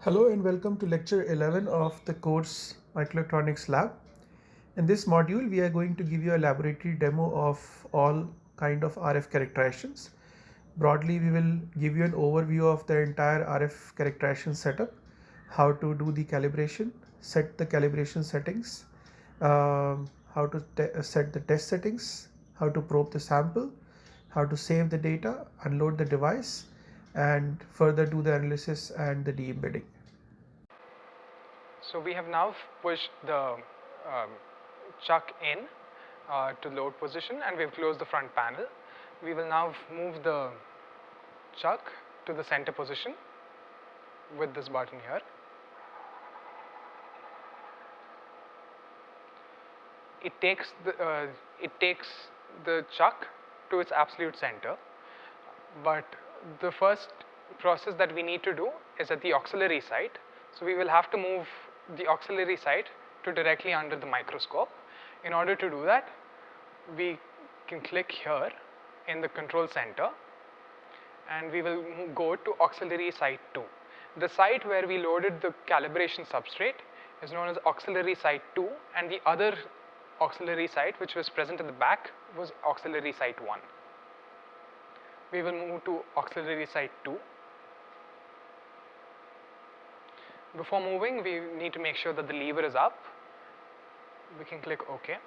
Hello and welcome to lecture 11 of the course Microelectronics Lab. In this module, we are going to give you a laboratory demo of all kind of RF characterizations. Broadly, we will give you an overview of the entire RF characterization setup, how to do the calibration, set the calibration settings, how to set the test settings, how to probe the sample, how to save the data, unload the device, and further do the analysis and the de-embedding. So we have now pushed the chuck in to load position, and we've closed the front panel. We will now move the chuck to the center position with this button here. It takes the chuck to its absolute center, but the first process that we need to do is at the auxiliary site. So we will have to move the auxiliary site to directly under the microscope. In order to do that, we can click here in the control center, and we will go to auxiliary site 2. The site where we loaded the calibration substrate is known as auxiliary site 2, and the other auxiliary site which was present at the back was auxiliary site 1. We will move to auxiliary site 2. Before moving, we need to make sure that the lever is up. We can click OK.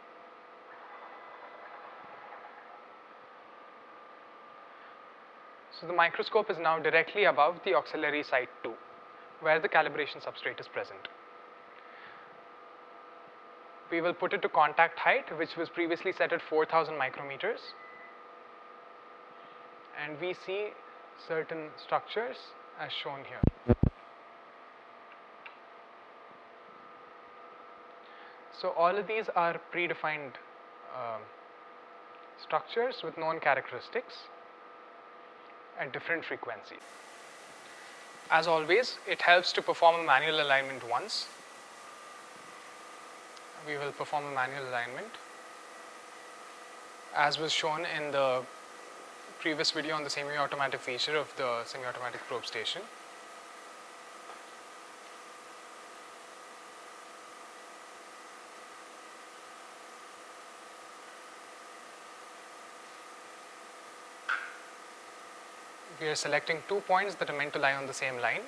So the microscope is now directly above the auxiliary site 2, where the calibration substrate is present. We will put it to contact height, which was previously set at 4000 micrometers. And we see certain structures as shown here. So all of these are predefined structures with known characteristics at different frequencies. As always, it helps to perform a manual alignment once. We will perform a manual alignment as was shown in the previous video on the semi-automatic feature of the semi-automatic probe station. We are selecting 2 points that are meant to lie on the same line,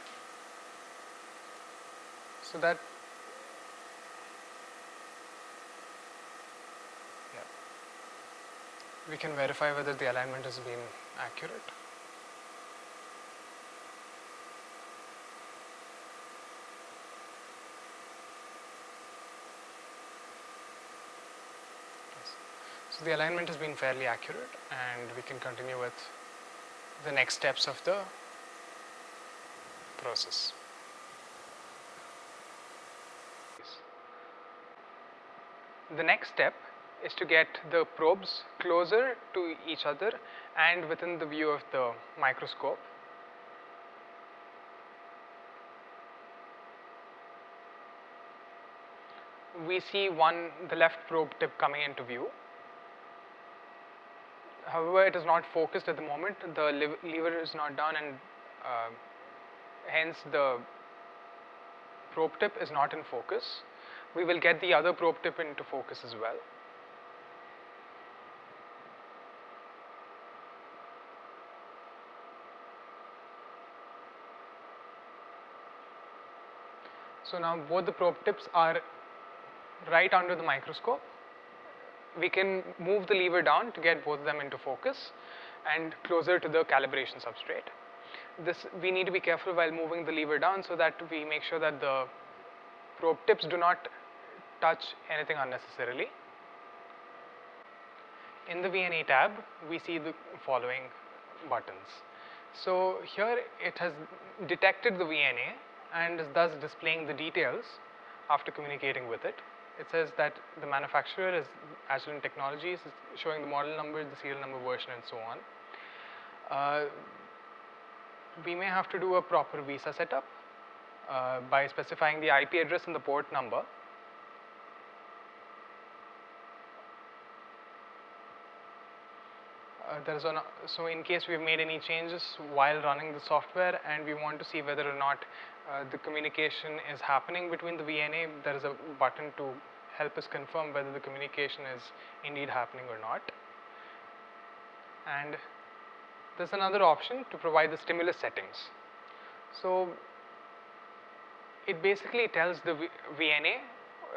so that we can verify whether the alignment has been accurate. Yes. So the alignment has been fairly accurate, and we can continue with the next steps of the process. The next step is to get the probes closer to each other and within the view of the microscope. We see the left probe tip coming into view. However, it is not focused at the moment. The lever is not down, and hence the probe tip is not in focus. We will get the other probe tip into focus as well. So now both the probe tips are right under the microscope. We can move the lever down to get both of them into focus and closer to the calibration substrate. We need to be careful while moving the lever down, so that we make sure that the probe tips do not touch anything unnecessarily. In the VNA tab, we see the following buttons. So here it has detected the VNA and is thus displaying the details after communicating with it. It says that the manufacturer is Agilent Technologies, showing the model number, the serial number, version, and so on. We may have to do a proper visa setup by specifying the IP address and the port number. so in case we've made any changes while running the software and we want to see whether or not the communication is happening between the VNA, there is a button to help us confirm whether the communication is indeed happening or not. And there's another option to provide the stimulus settings. So it basically tells the VNA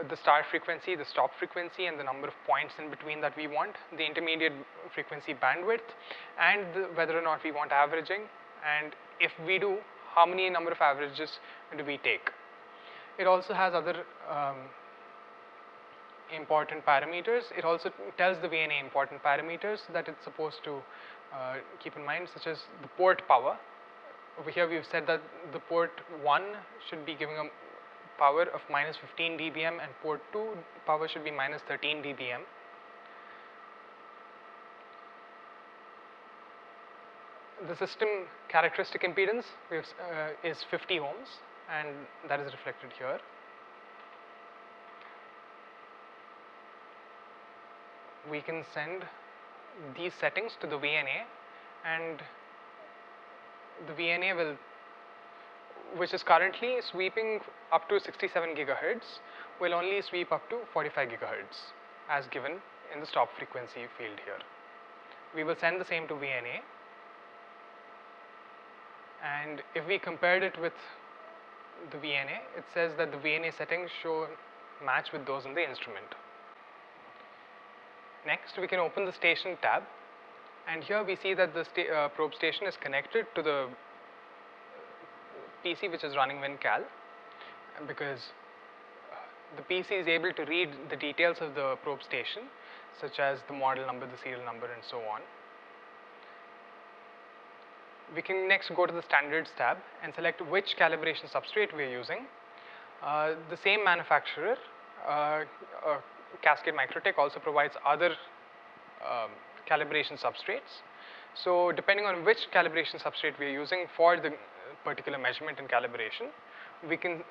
the start frequency, the stop frequency, and the number of points in between that we want, the intermediate frequency bandwidth, and whether or not we want averaging, and if we do, how many number of averages do we take. It also has other important parameters. It also tells the VNA important parameters that it's supposed to keep in mind, such as the port power. Over here we've said that the port 1 should be giving a power of minus 15 dBm and port 2 power should be minus 13 dBm. The system characteristic impedance is 50 ohms, and that is reflected here. We can send these settings to the VNA, and the VNA will, which is currently sweeping up to 67 gigahertz, will only sweep up to 45 gigahertz as given in the stop frequency field here. We will send the same to VNA, and if we compared it with the VNA, it says that the VNA settings show match with those in the instrument. Next, we can open the station tab, and here we see that the probe station is connected to the PC which is running WinCal, because the PC is able to read the details of the probe station, such as the model number, the serial number, and so on. We can next go to the standards tab and select which calibration substrate we are using. The same manufacturer, Cascade Microtech, also provides other calibration substrates. So depending on which calibration substrate we are using for the particular measurement and calibration, we can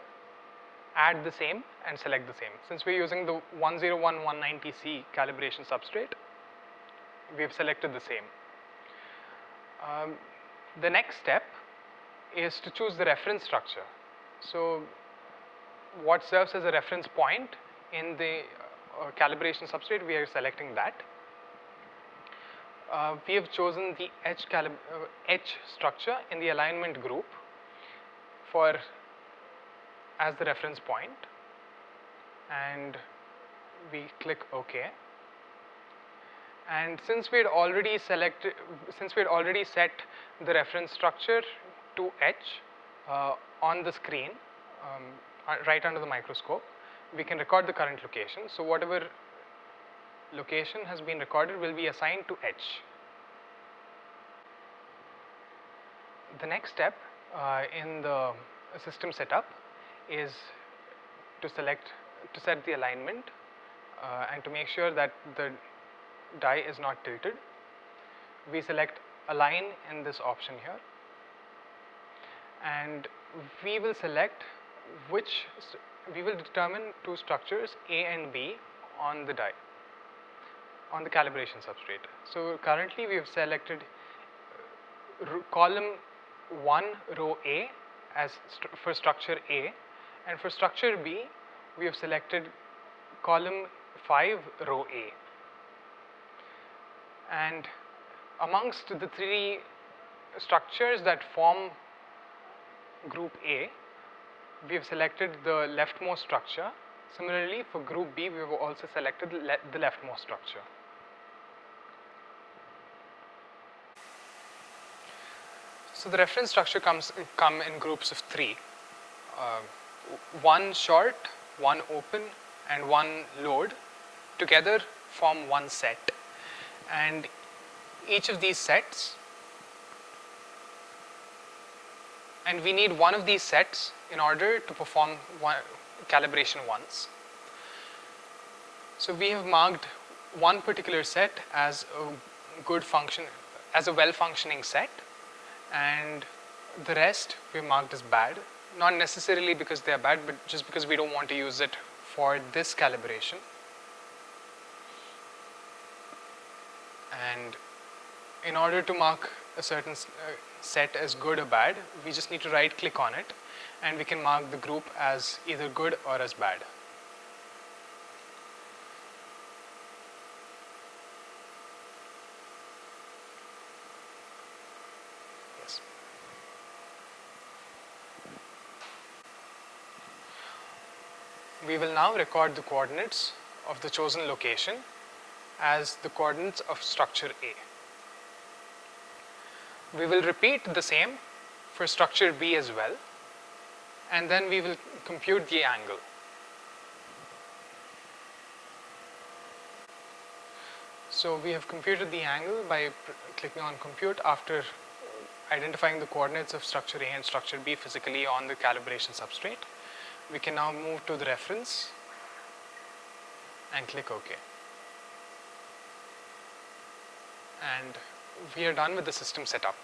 add the same and select the same. Since we are using the 101190C calibration substrate, we have selected the same. The next step is to choose the reference structure. So what serves as a reference point in the calibration substrate, we are selecting that. We have chosen the H structure in the alignment group as the reference point, and we click OK. And since we had already set the reference structure to H on the screen, right under the microscope, we can record the current location. So whatever location has been recorded will be assigned to H. The next step in the system setup is to set the alignment and to make sure that the die is not tilted. We select align in this option here, and we will determine two structures A and B on the die, on the calibration substrate. So currently we have selected column 1 row A as for structure A, and for structure B we have selected column 5 row A. And amongst the three structures that form group A, we have selected the leftmost structure. Similarly, for group B, we have also selected the leftmost structure. So the reference structure come in groups of three. One short, one open, and one load together form one set. And each of these sets, and we need one of these sets in order to perform calibration once. So we have marked one particular set as a well-functioning set, and the rest we have marked as bad. Not necessarily because they are bad, but just because we don't want to use it for this calibration. And in order to mark a certain set as good or bad, we just need to right click on it and we can mark the group as either good or as bad. Yes. We will now record the coordinates of the chosen location as the coordinates of structure A. We will repeat the same for structure B as well, and then we will compute the angle. So we have computed the angle by clicking on compute after identifying the coordinates of structure A and structure B physically on the calibration substrate. We can now move to the reference and click OK. And we are done with the system setup.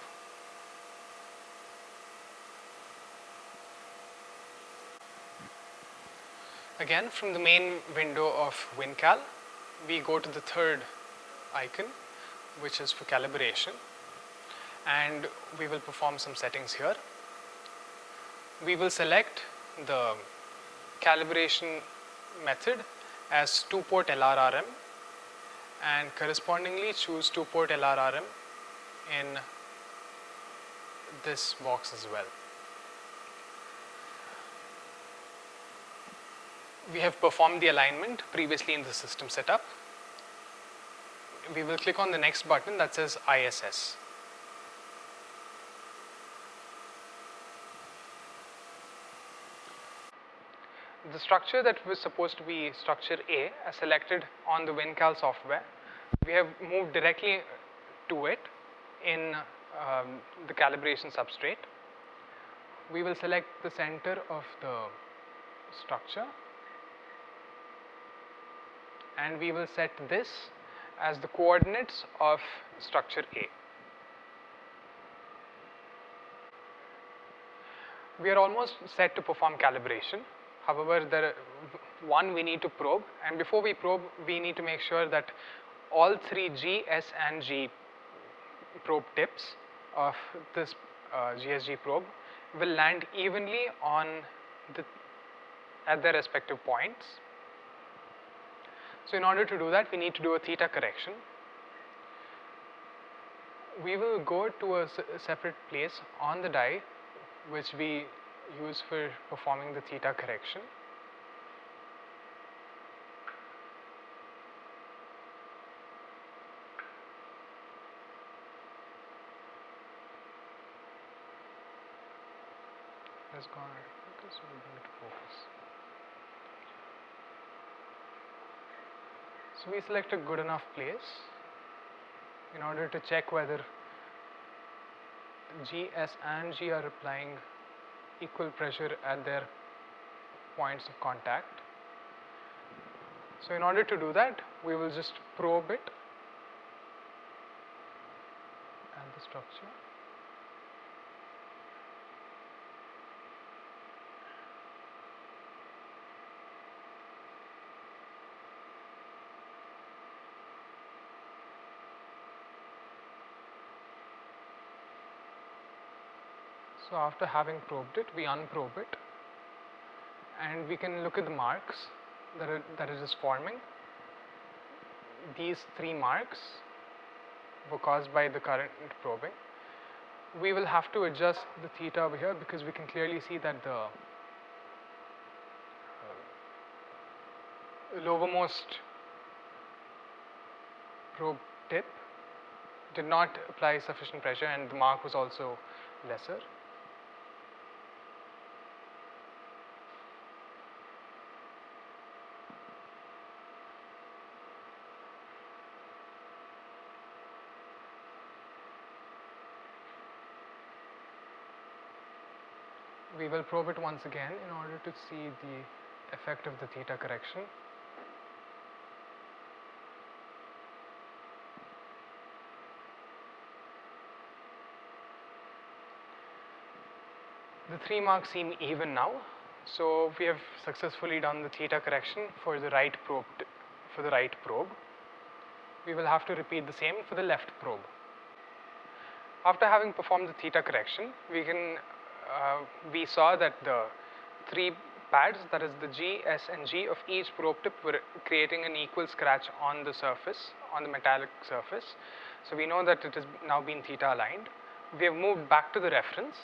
Again, from the main window of WinCal, we go to the third icon, which is for calibration, and we will perform some settings here. We will select the calibration method as 2-port LRRM and correspondingly choose 2-port LRRM in this box as well. We have performed the alignment previously in the system setup. We will click on the next button that says ISS. The structure that was supposed to be structure A, as selected on the WinCal software, we have moved directly to it in the calibration substrate. We will select the center of the structure and we will set this as the coordinates of structure A. We are almost set to perform calibration. However, one we need to probe, and before we probe, we need to make sure that all three G, S and G probe tips of this GSG probe will land evenly at their respective points. So in order to do that, we need to do a theta correction. We will go to a separate place on the die which we use for performing the theta correction. Has gone out of focus, we'll bring it to focus. So we select a good enough place in order to check whether G, S and G are applying equal pressure at their points of contact. So in order to do that, we will just probe it and the structure. So after having probed it, we unprobe it and we can look at the marks that it is forming. These 3 marks were caused by the current probing. We will have to adjust the theta over here because we can clearly see that the lowermost probe tip did not apply sufficient pressure and the mark was also lesser. We will probe it once again in order to see the effect of the theta correction. The 3 marks seem even now, so we have successfully done the theta correction for the right probe. We will have to repeat the same for the left probe. After having performed the theta correction, we saw that the three pads, that is the G, S and G of each probe tip, were creating an equal scratch on the surface, on the metallic surface. So we know that it has now been theta aligned. We have moved back to the reference,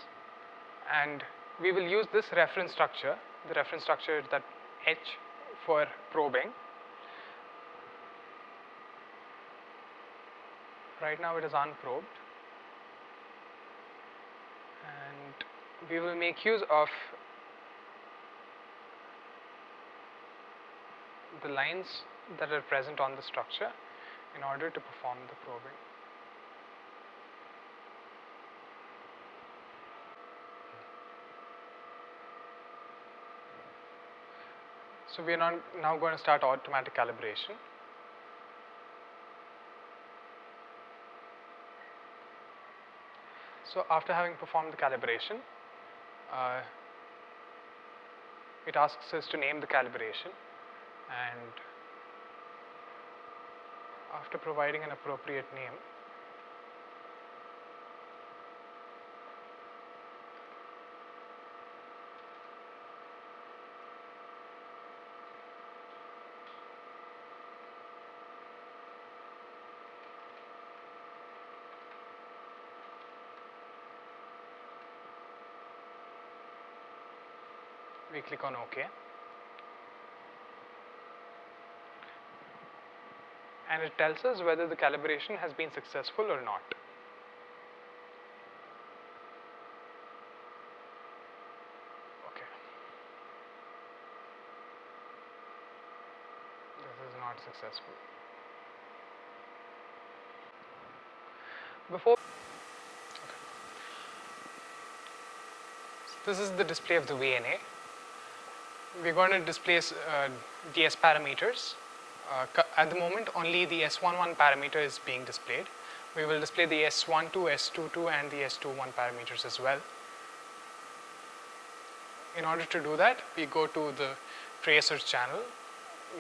and we will use this reference structure. The reference structure is that H for probing. Right now it is unprobed, and we will make use of the lines that are present on the structure in order to perform the probing. So we are now going to start automatic calibration. So after having performed the calibration, it asks us to name the calibration, and after providing an appropriate name, we click on OK, and it tells us whether the calibration has been successful or not. Okay. This is not successful. This is the display of the VNA. We're going to display the S parameters. At the moment, only the S11 parameter is being displayed. We will display the S12, S22 and the S21 parameters as well. In order to do that, we go to the trace or channel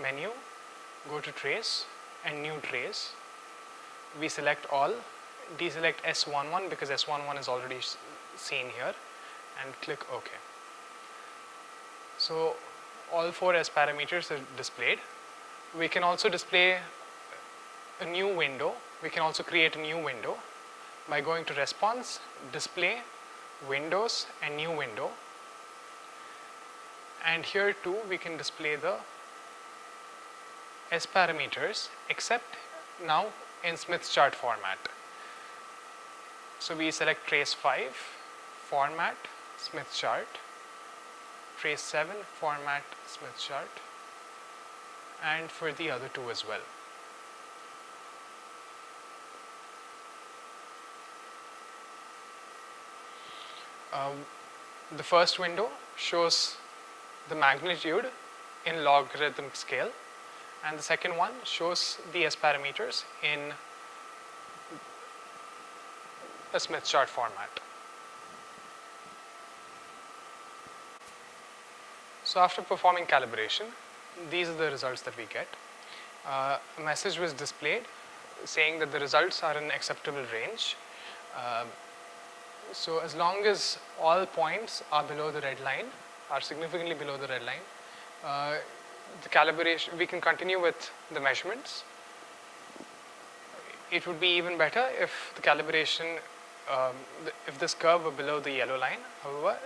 menu, go to trace and new trace. We select all, deselect S11 because S11 is already seen here, and click OK. So all four S parameters are displayed. We can also display a new window. We can also create a new window by going to Response, Display, Windows and New Window. And here too we can display the S parameters, except now in Smith chart format. So we select trace 5, format, Smith chart, trace 7, format, Smith chart, and for the other two as well. The first window shows the magnitude in logarithm scale, and the second one shows the S parameters in a Smith chart format. So after performing calibration, these are the results that we get. A message was displayed saying that the results are in acceptable range. So as long as all points are below the red line, are significantly below the red line, the calibration, we can continue with the measurements. It would be even better if the calibration, if this curve were below the yellow line. However,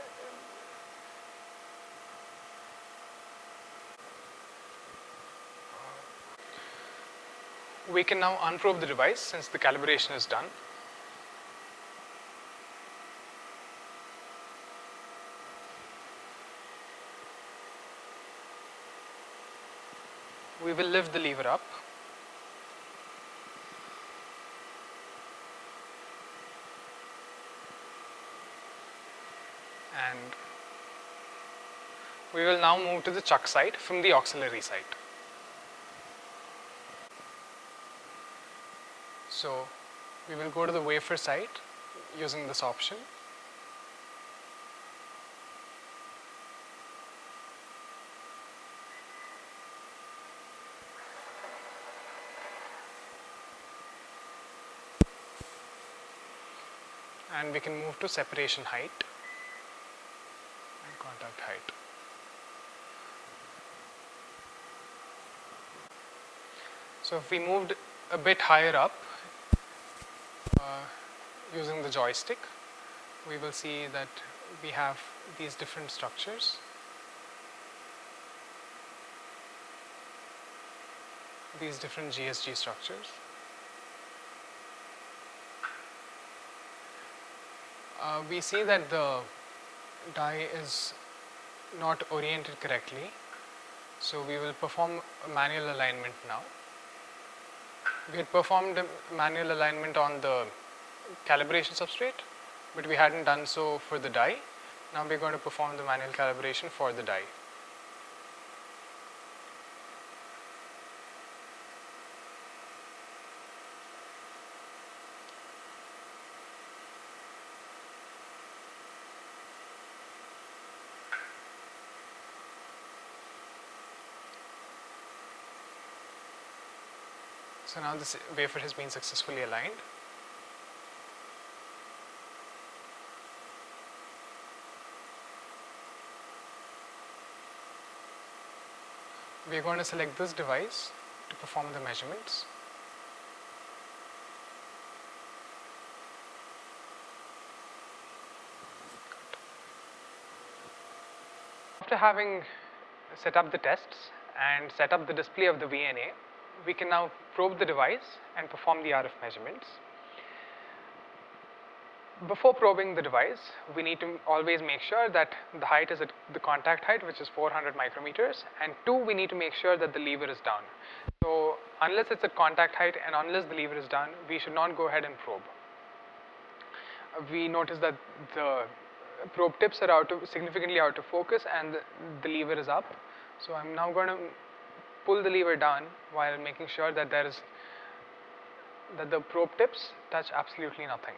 we can now unprobe the device since the calibration is done. We will lift the lever up. And we will now move to the chuck side from the auxiliary side. So we will go to the wafer side using this option. and we can move to separation height and contact height. So if we moved a bit higher up using the joystick, we will see that we have these different structures. These different GSG structures. We see that the die is not oriented correctly, so we will perform a manual alignment now. We had performed a manual alignment on the calibration substrate, but we hadn't done so for the die. Now we're going to perform the manual calibration for the die. So now this wafer has been successfully aligned. We are going to select this device to perform the measurements. After having set up the tests and set up the display of the VNA, we can now probe the device and perform the RF measurements. Before probing the device, we need to always make sure that the height is at the contact height, which is 400 micrometers, and 2, we need to make sure that the lever is down. So unless it's at contact height and unless the lever is down, we should not go ahead and probe. We notice that the probe tips are significantly out of focus and the lever is up. So I'm now going to pull the lever down while making sure that the probe tips touch absolutely nothing.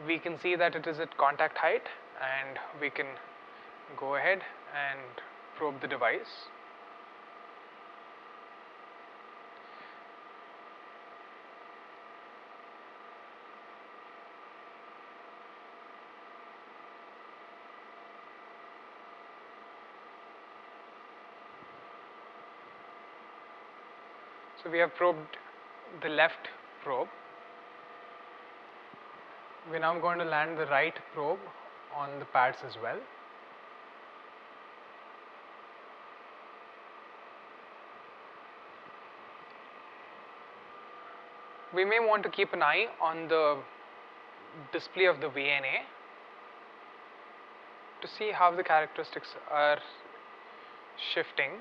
We can see that it is at contact height, and we can go ahead and probe the device. So we have probed the left probe. We're now going to land the right probe on the pads as well. We may want to keep an eye on the display of the VNA to see how the characteristics are shifting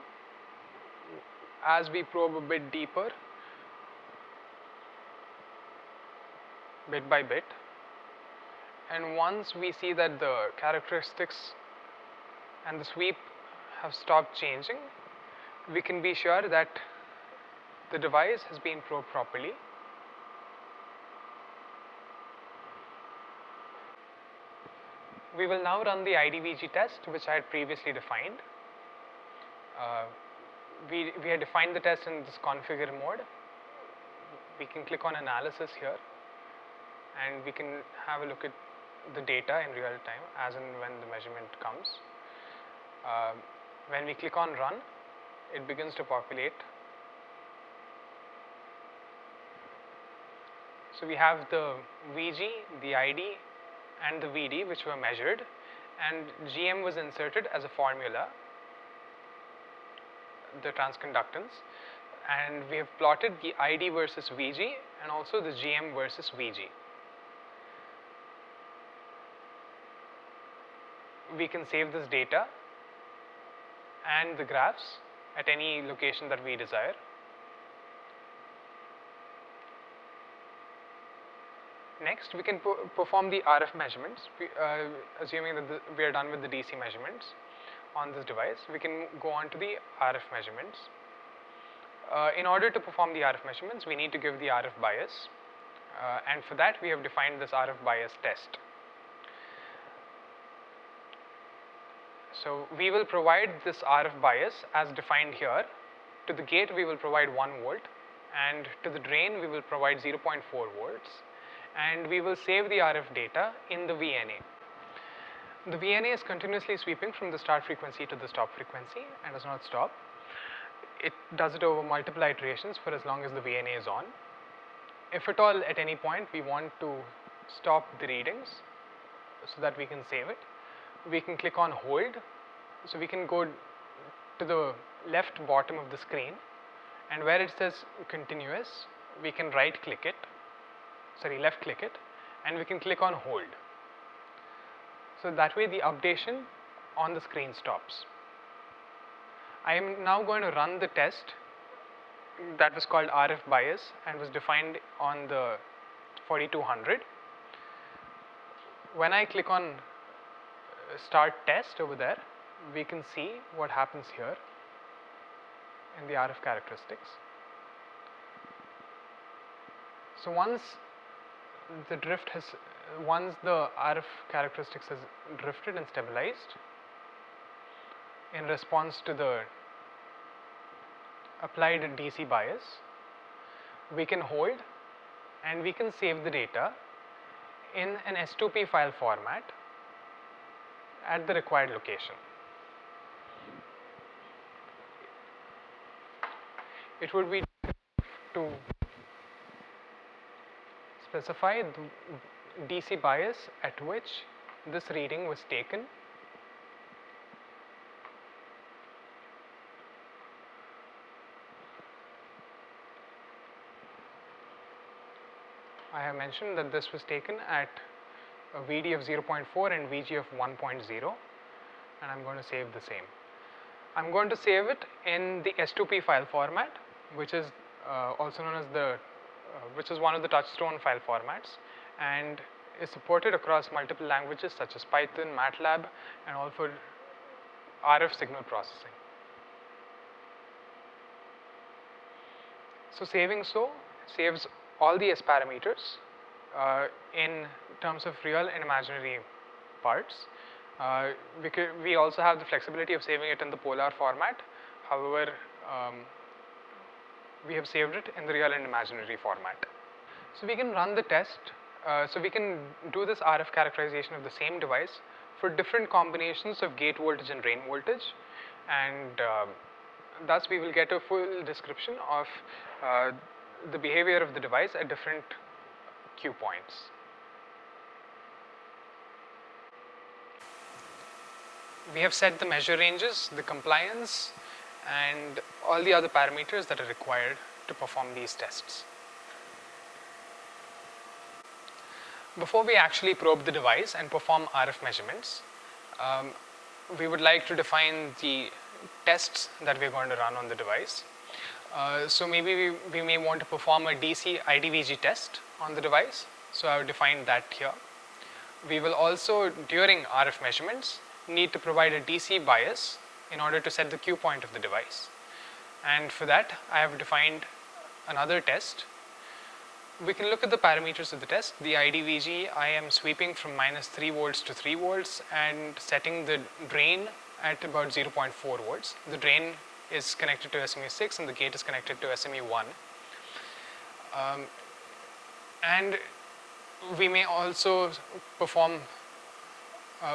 as we probe a bit deeper, bit by bit. And once we see that the characteristics and the sweep have stopped changing, we can be sure that the device has been probed properly. We will now run the IDVG test, which I had previously defined. We had defined the test in this configure mode. We can click on analysis here, and we can have a look at the data in real time as and when the measurement comes. When we click on run, it begins to populate. So we have the VG, the ID, and the VD, which were measured, and GM was inserted as a formula, the transconductance, and we have plotted the ID versus VG and also the GM versus VG. We can save this data and the graphs at any location that we desire. Next, we can perform the RF measurements. Assuming that we are done with the DC measurements on this device, we can go on to the RF measurements. In order to perform the RF measurements, we need to give the RF bias, and for that we have defined this RF bias test. So we will provide this RF bias as defined here to the gate we will provide 1 volt, and to the drain we will provide 0.4 volts, and we will save the RF data in the VNA. The VNA is continuously sweeping from the start frequency to the stop frequency and does not stop. It does it over multiple iterations for as long as the VNA is on. If at all at any point we want to stop the readings so that we can save it, we can click on hold. So we can go to the left bottom of the screen, and where it says continuous, we can left click it, and we can click on hold. So that way the updation on the screen stops. I am now going to run the test that was called RF bias and was defined on the 4200. When I click on start test over there, we can see what happens here in the RF characteristics. So once the RF characteristics has drifted and stabilized in response to the applied DC bias, we can hold and we can save the data in an S2P file format at the required location. It would be to specify the DC bias at which this reading was taken. I have mentioned that this was taken at a VD of 0.4 and VG of 1.0, and I'm going to save the same. I'm going to save it in the S2P file format, which is also known as which is one of the touchstone file formats, and is supported across multiple languages such as Python, MATLAB, and also RF signal processing. So saving saves all the S parameters in terms of real and imaginary parts. We also have the flexibility of saving it in the polar format. However, we have saved it in the real and imaginary format. So we can run the test. So we can do this RF characterization of the same device for different combinations of gate voltage and drain voltage, and thus we will get a full description of the behavior of the device at different Q points. We have set the measure ranges, the compliance, and all the other parameters that are required to perform these tests. Before we actually probe the device and perform RF measurements, we would like to define the tests that we're going to run on the device. So maybe we may want to perform a DC IDVG test on the device. So I have defined that here. We will also, during RF measurements, need to provide a DC bias in order to set the Q point of the device. And for that, I have defined another test. We can look at the parameters of the test. The IDVG, I am sweeping from -3 volts to 3 volts and setting the drain at about 0.4 volts. The drain is connected to SMU6 and the gate is connected to SMU1. And we may also perform,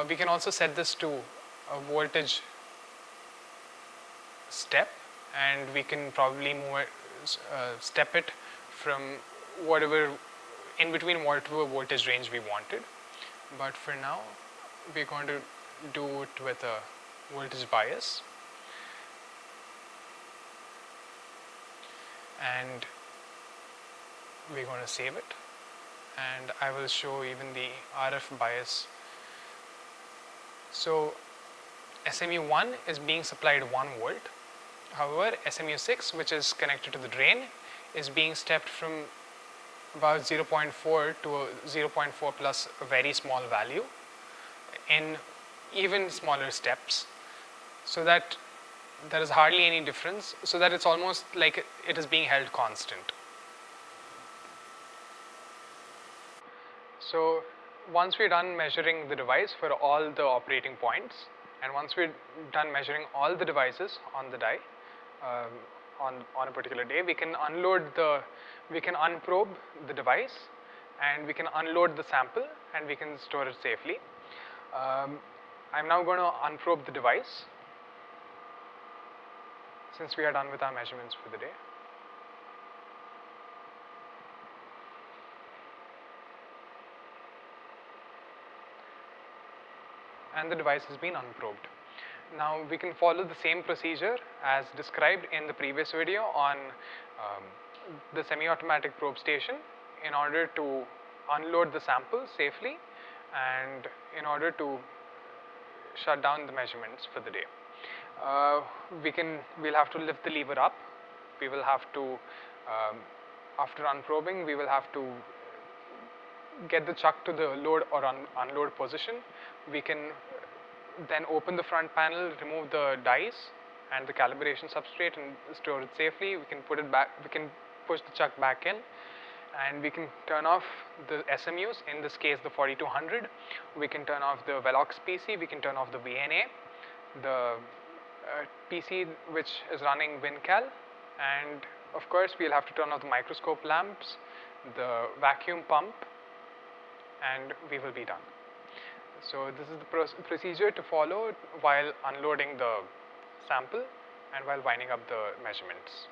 we can also set this to a voltage step, and we can probably move it, step it from whatever, in between whatever voltage range we wanted. But for now, we're going to do it with a voltage bias. And we're going to save it, and I will show even the RF bias. So SMU1 is being supplied 1 volt. However, SMU6, which is connected to the drain, is being stepped from about 0.4 to a 0.4 plus a very small value in even smaller steps, so that there is hardly any difference, so that it's almost like it is being held constant. So once we're done measuring the device for all the operating points, and once we're done measuring all the devices on the die, on a particular day, we can unprobe the device, and we can unload the sample, and we can store it safely. I'm now going to unprobe the device since we are done with our measurements for the day. And the device has been unprobed. Now we can follow the same procedure as described in the previous video on the semi-automatic probe station in order to unload the sample safely and in order to shut down the measurements for the day. We'll have to lift the lever up. We will have to, after unprobing, we will have to get the chuck to the load or unload position. We can then open the front panel, remove the dies and the calibration substrate and store it safely. We can put it back, we can push the chuck back in, and we can turn off the SMUs, in this case the 4200. We can turn off the Velox PC, we can turn off the VNA, the PC which is running WinCal, and of course we'll have to turn off the microscope lamps, the vacuum pump, and we will be done. So this is the procedure to follow while unloading the sample and while winding up the measurements.